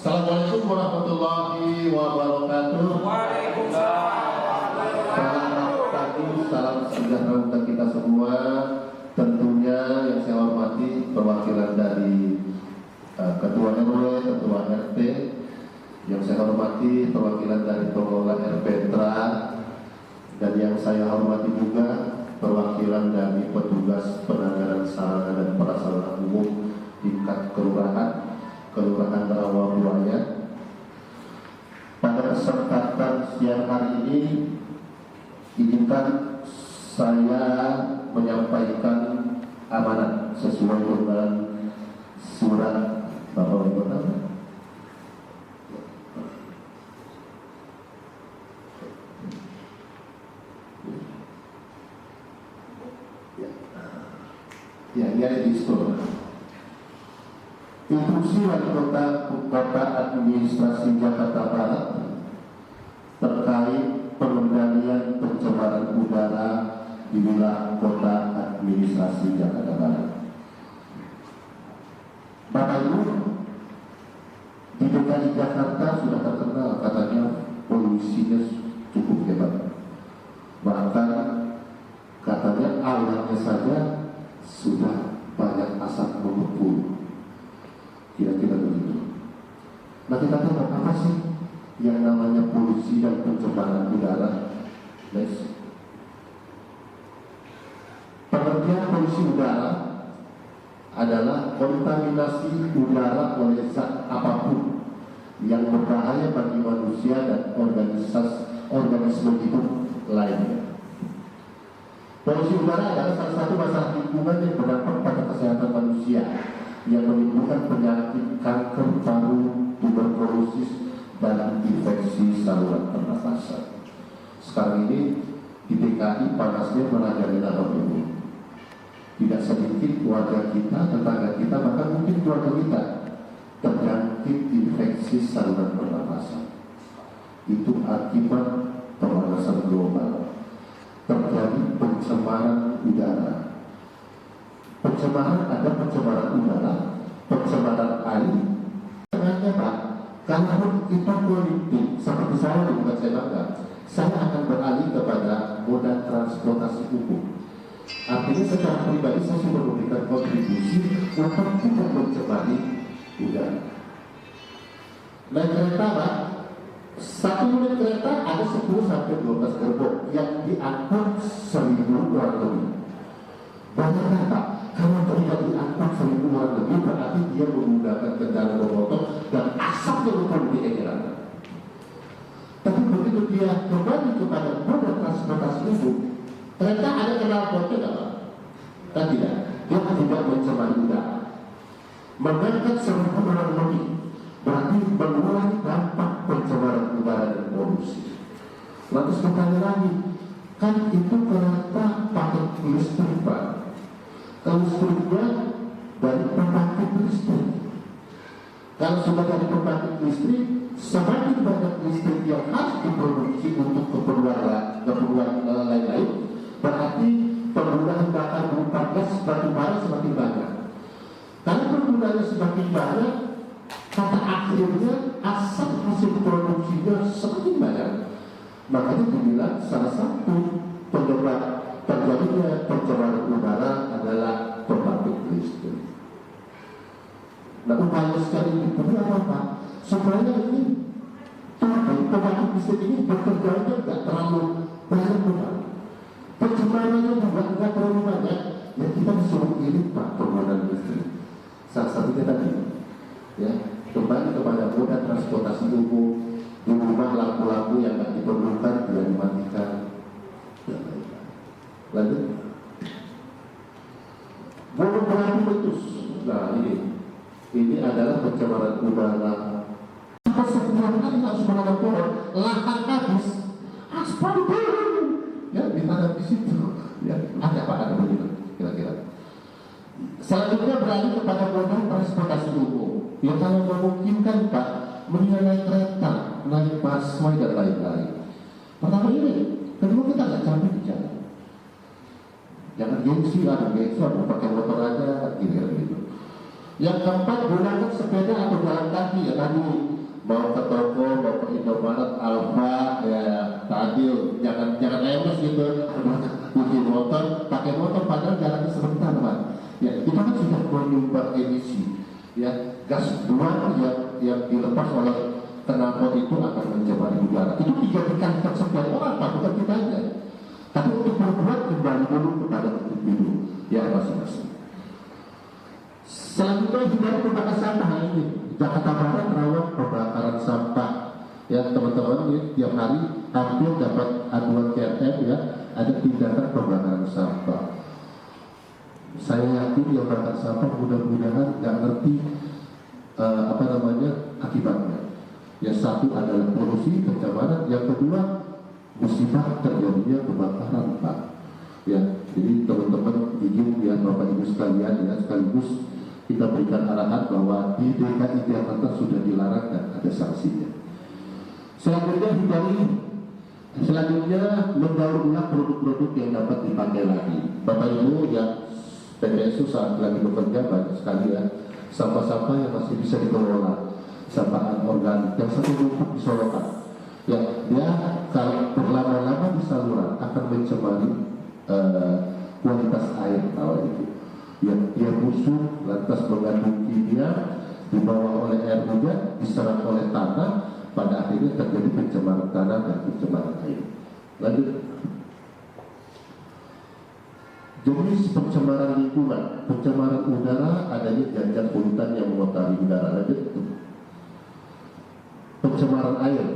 Assalamualaikum warahmatullahi wabarakatuh. Waalaikumsalam. Selamat pagi, salam sejahtera untuk kita semua. Tentunya yang saya hormati perwakilan dari Ketua RW, Ketua RT. Yang saya hormati perwakilan dari pengelola RPTRA. Dan yang saya hormati juga perwakilan dari petugas penanganan sarana dan prasarana umum tingkat kelurahan Rawabuaya. Pada kesempatan siang hari ini, izinkan saya menyampaikan amanat sesuai dengan surat Bapak Wali Kota. Ya, ini di store. Instruksi Wali Kota Administrasi Jakarta Barat terkait pengendalian pencemaran udara di wilayah Kota Administrasi Jakarta Barat. Bapak Ibu, di DKI Jakarta sudah terkenal katanya polusinya cukup hebat. Bahkan katanya auranya saja sudah banyak asap mengepul. Kira-kira begitu. Nah, kita tahu apa sih yang namanya polusi dan pencemaran udara? Guys, pengertian polusi udara adalah kontaminasi udara oleh zat apapun yang berbahaya bagi manusia dan organisme hidup lainnya. Polusi udara adalah salah satu masalah lingkungan yang berdampak pada kesehatan manusia, yang menimbulkan penyakit kanker paru, tuberkulosis, dan infeksi saluran pernafasan. Sekarang ini di DKI panasnya merajalela ini. Tidak sedikit warga kita, tetangga kita, bahkan mungkin keluarga kita terjangkit infeksi saluran pernafasan. Itu akibat pemanasan global. Terjadi pencemaran udara. Pencemaran ada pencemaran udara, pencemaran air. Sebenarnya Pak, kalau itu politik seperti saya bukan saya bangga, saya akan beralih kepada moda transportasi umum. Artinya secara pribadi saya sudah memberikan kontribusi untuk tidak mencemari udara. Naik kereta Pak, 1 unit kereta ada 10 sampai 12 gerbong yang diangkut 1.000 orang lebih. Banyak kata, kalau tidak diangkut 1.000 orang lebih berarti dia menggunakan kendaraan bermotor dan asapnya perlu diedarkan. Tapi begitu dia kembali kepada moda transportasi umum, kereta ada knalpotnya nggak Pak? Kan tidak. Dia tidak mencemari udara. Mengangkat 1.000 orang lebih berarti mengurangi dampak pencemaran udara dan polusi. Lantas bertanya lagi, kan itu kereta pakai listrik Pak. Kalau listriknya dari pembangkit listrik. Kalau sudah dari pembangkit listrik, semakin banyak listrik yang harus diproduksi untuk keperluan lain-lain, berarti penggunaan bakar berupa gas batu bara semakin banyak. Karena penggunaannya semakin banyak, kata akhirnya asap hasil produksinya semakin banyak. Makanya dibilang salah satu penyebab terjadinya pencemaran udara adalah pembangkit listrik. Nah, upaya sekali ini apa Pak? Supaya ini pembangkit listrik ini bekerjanya tidak terlalu banyak Pak. Pencemarannya juga tidak terlalu banyak. Ya kita disuruh irit Pak penggunaan listrik. Salah satunya tadi, ya kembali kepada moda transportasi umum, di rumah lampu-lampu yang tidak diperlukan tidak dimatikan. Lanjut. Gunung berapi meletus. Nah ini adalah pencemaran udara. Setiap kali harus menanam pohon, lahan habis, aspal turun. Ya ditanam di situ. Ya ada apa ada begitu kira-kira. Selanjutnya beralih kepada moda transportasi umum. Ya kalau memungkinkan Pak, mendingan naik kereta, naik busway dan lain-lain. Pertama ini, kedua kita nggak capek di jalan. Jangan gengsi, ada pakai motor aja, gitu. Yang keempat, gunakan sepeda atau jalan kaki ya tadi mau ke toko, mau ke Indomaret, Alfa, ya Tadil, jangan emes gitu, cuci motor, pakai motor padahal jalannya sebentar Pak. Ya kita kan sudah menyumbang emisi, ya gas buang yang dilepas oleh knalpot itu akan mencemari udara. Itu dijadikan kesepian orang Pak, bukan kita aja. Tapi untuk berbuat kembali dulu kepada individu ya masing-masing. Selanjutnya hindari pembakaran sampah ini. Jakarta Barat rawan pembakaran sampah. Ya teman-teman, ini tiap hari hampir dapat aduan KRM ya, ada tindakan pembakaran sampah. Saya yakin yang bakar sampah mudah-mudahan nggak ngerti akibatnya. Yang satu adalah polusi, pencemaran, yang kedua musibah terjadinya kebakaran Pak. Ya, jadi teman-teman izin ya Bapak Ibu sekalian ya, sekaligus kita berikan arahan bahwa di DKI Jakarta sudah dilarang dan ada sanksinya. Selanjutnya mendaur ulang produk-produk yang dapat dipakai lagi. Bapak Ibu yang PPSU saat lagi bekerja banyak sekali ya sampah-sampah yang masih bisa dikelola, sampah organik yang satu numpuk di solokan. Ya, dia kalau berlama-lama di saluran akan mencemari kualitas air bawah itu. Yang dia busuk lantas mengandung kimia dibawa oleh air hujan, diserap oleh tanah, pada akhirnya terjadi pencemaran tanah dan pencemaran air. Lanjut. Jenis pencemaran lingkungan, pencemaran udara adanya zat polutan yang mengotori udara. Lanjut. Pencemaran air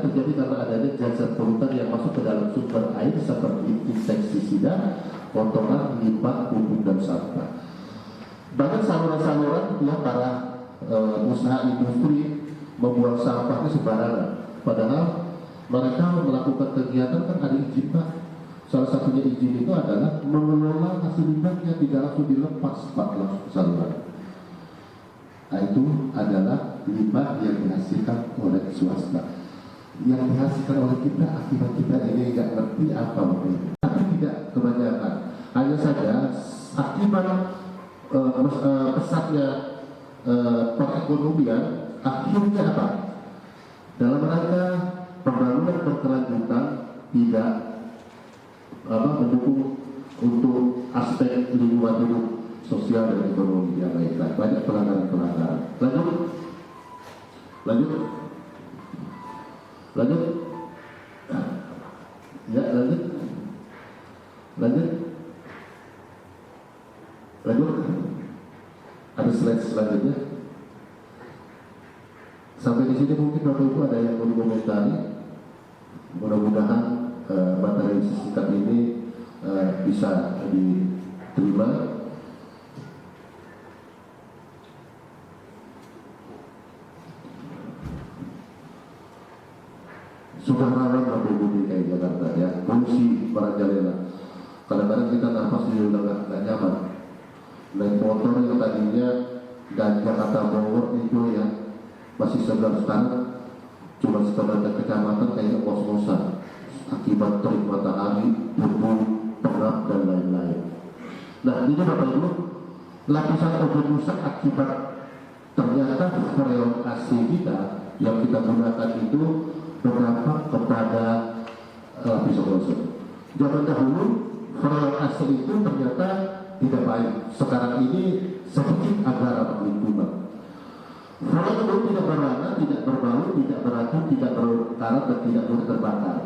terjadi karena adanya zat polutan yang masuk ke dalam sumber air seperti insektisida, kotoran, limbah, pupuk dan sampah. Bahkan saluran-saluran ya para usaha industri membuang sampahnya sembarangan. Padahal mereka melakukan kegiatan kan ada izin Pak. Salah satunya izin itu adalah mengelola hasil limbahnya, tidak langsung dilepas Pak langsung ke saluran. Nah, itu adalah limbah yang dihasilkan oleh swasta. Yang dihasilkan oleh kita akibat kita ini nggak ngerti apa mungkin. Tapi tidak kebanyakan. Hanya saja akibat pesatnya perekonomian akhirnya apa? Dalam rangka pembangunan berkelanjutan tidak mendukung untuk aspek lingkungan hidup, sosial dan ekonomi yang baik. Banyak pelanggaran. Lanjut. Ya, lanjut. Ada slide selanjutnya. Sampai di sini mungkin Bapak Ibu ada yang mau dikomentari. Mudah-mudahan materi singkat ini bisa diterima. Sudah rawan Bapak Ibu di DKI Jakarta ya, polusi merajalela. Kadang-kadang kita nafas juga udah nggak nyaman. Naik motor yang tadinya dari Jakarta Bogor itu ya masih segar sekarang cuma sekedar ke kecamatan kayak kos-kosan akibat terik matahari, debu, pengap dan lain-lain. Nah ini Bapak Ibu, lapisan ozon rusak akibat ternyata freon AC kita yang kita gunakan itu berdampak kepada lapisan ozon. Zaman dahulu freon AC itu ternyata tidak baik. Sekarang ini sedikit agak ramah lingkungan. Freon itu tidak berwarna, tidak berbau, tidak beracun, tidak berkarat dan tidak boleh terbakar.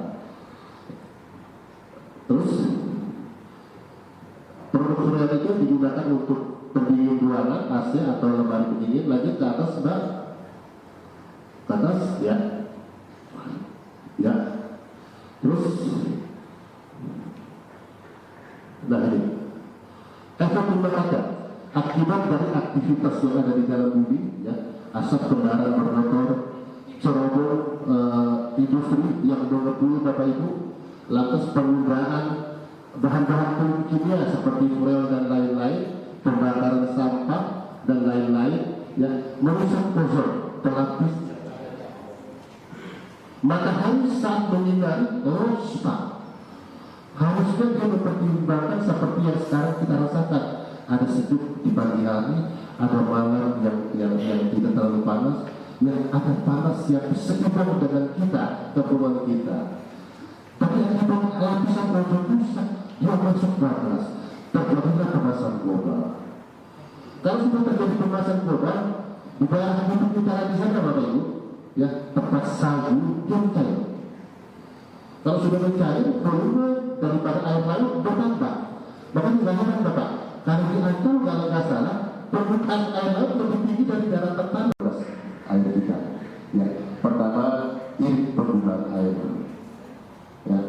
Terus produk freon itu digunakan untuk pendingin ruangan AC atau lemari pendingin. Lanjut ke atas Mbak. Ke atas ya. Ya. Terus nah ini efek rumah kaca akibat dari aktivitas yang ada di dalam bumi ya, asap kendaraan bermotor, cerobong industri yang mengepul Bapak Ibu, lantas penggunaan bahan-bahan kimia seperti freon dan lain-lain, pembakaran sampah dan lain-lain ya, merusak ozon pelapis. Matahari saat menyinari Pak, harusnya dia mempertimbangkan seperti yang sekarang kita rasakan. Ada sejuk di pagi hari, ada malam yang tidak terlalu panas. yang ada panas yang seimbang dengan kita, keperluan kita. Tapi akibat lapisan ozon rusak yang masuk batas, terjadilah pemanasan global. Kalau sudah terjadi pemanasan global, di daerah hidup kita di sana Bapak Ibu, ya tempat salju yang cair. Kalau sudah mencair, volume daripada air laut bertambah. Maka dikatakan Bapak, kalau di Ancol kalau nggak salah, permukaan air laut lebih tinggi dari daratan tanah air kita. Ya, pertama ini penggunaan air. Ya,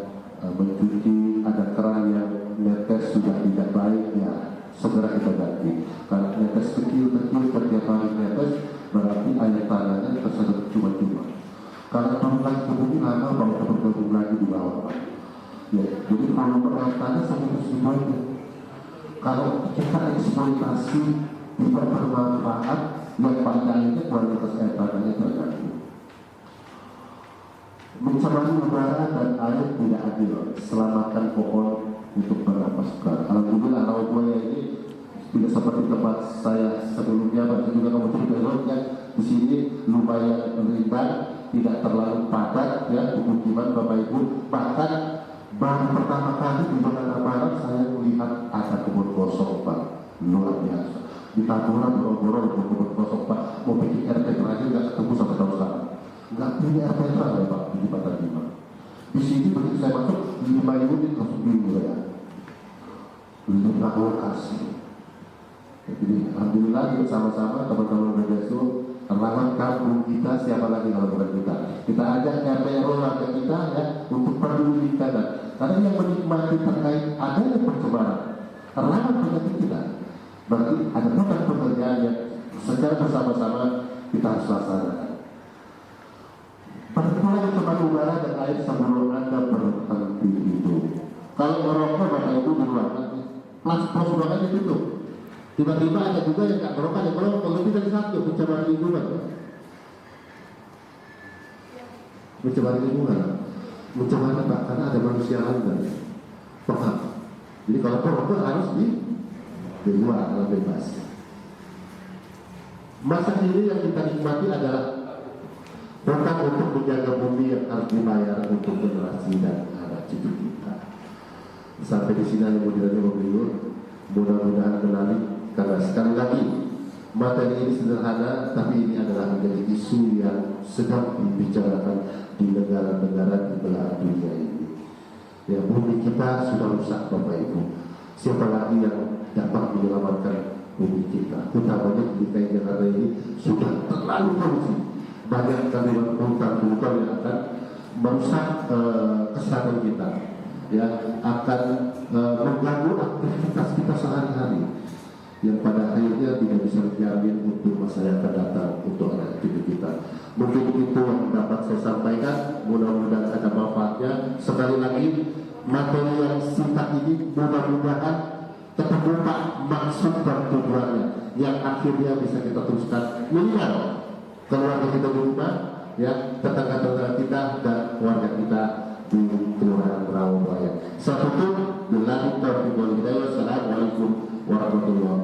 mencuci ada keran yang netes sudah tidak baik, ya segera kita ganti. Kalau netes kecil-kecil setiap hari netes, berarti air tanahnya tersedot cuma-cuma. Kalau permukaan tubuh lama baru bergabung lagi di bawah. Ya, jadi volume air tanah sama semuanya. Kalau kita eksploitasi tidak bermanfaat, yang panjangnya kualitas air tanahnya terganggu. Mencemari udara dan air tidak adil. Selamatkan pohon untuk bernafaskan. Alhamdulillah Laut Buaya ini tidak seperti tempat saya sebelumnya. Bapak juga kamu cerita di sini lumayan ringan, tidak terlalu padat ya pemukiman Bapak Ibu. Bahkan baru pertama kali di Jakarta Barat saya melihat ada kebun kosong Pak, luar biasa. Di Tambora boro-boro kebun kosong Pak, mau bikin RT terakhir nggak ketemu sampai tahun sekarang. Nggak punya RT ya Pak di Batak Lima. Di sini begitu saya masuk 5 unit langsung bingung ya. 5 lokasi. Jadi alhamdulillah kita sama-sama teman-teman Bedesu rawat kampung kita, siapa lagi kalau bukan kita. Kita ajak RT warga kita ya untuk peduli kita. Karena yang menikmati terkait adanya pencemaran, rawat penyakit kita. Berarti ada beban pekerjaan yang secara bersama-sama kita harus laksanakan. Pertama pencemaran udara dan air sebelum Anda berhenti itu. Kalau merokok Bapak Ibu di ruangan, plas ruangannya ditutup. Tiba-tiba ada juga yang nggak merokok, yang merokok lebih dari satu pencemaran lingkungan. Pencemaran lingkungan, mencemaran Pak, karena ada manusia lain. Paham? Jadi kalau merokok harus di luar, kalau bebas. Masa kini yang kita nikmati adalah bukan untuk menjaga bumi yang harus dibayar untuk generasi dan anak cucu kita. Sampai di sini yang mudah-mudahan mudah-mudahan menarik. Karena sekali lagi materi ini sederhana, tapi ini adalah menjadi isu yang sedang dibicarakan di negara-negara di belahan dunia ini. Ya, bumi kita sudah rusak Bapak Ibu. Siapa lagi yang dapat menyelamatkan bumi kita? Utamanya di DKI Jakarta ini sudah terlalu polusi. Banyak kandungan hutan yang akan merusak kesehatan kita, ya akan mengganggu aktivitas kita sehari-hari, yang pada akhirnya tidak bisa dijamin untuk masa yang akan datang untuk anak cucu kita. Mungkin itu yang dapat saya sampaikan. Mudah-mudahan ada manfaatnya. Sekali lagi, materi yang singkat ini mudah-mudahan ketemu Pak maksud dan tujuannya, yang akhirnya bisa kita teruskan minimal keluarga kita di rumah, ya tetangga-tetangga kita dan keluarga kita di Kelurahan Rawabuaya. Satu itu, Assalamualaikum warahmatullahi wabarakatuh.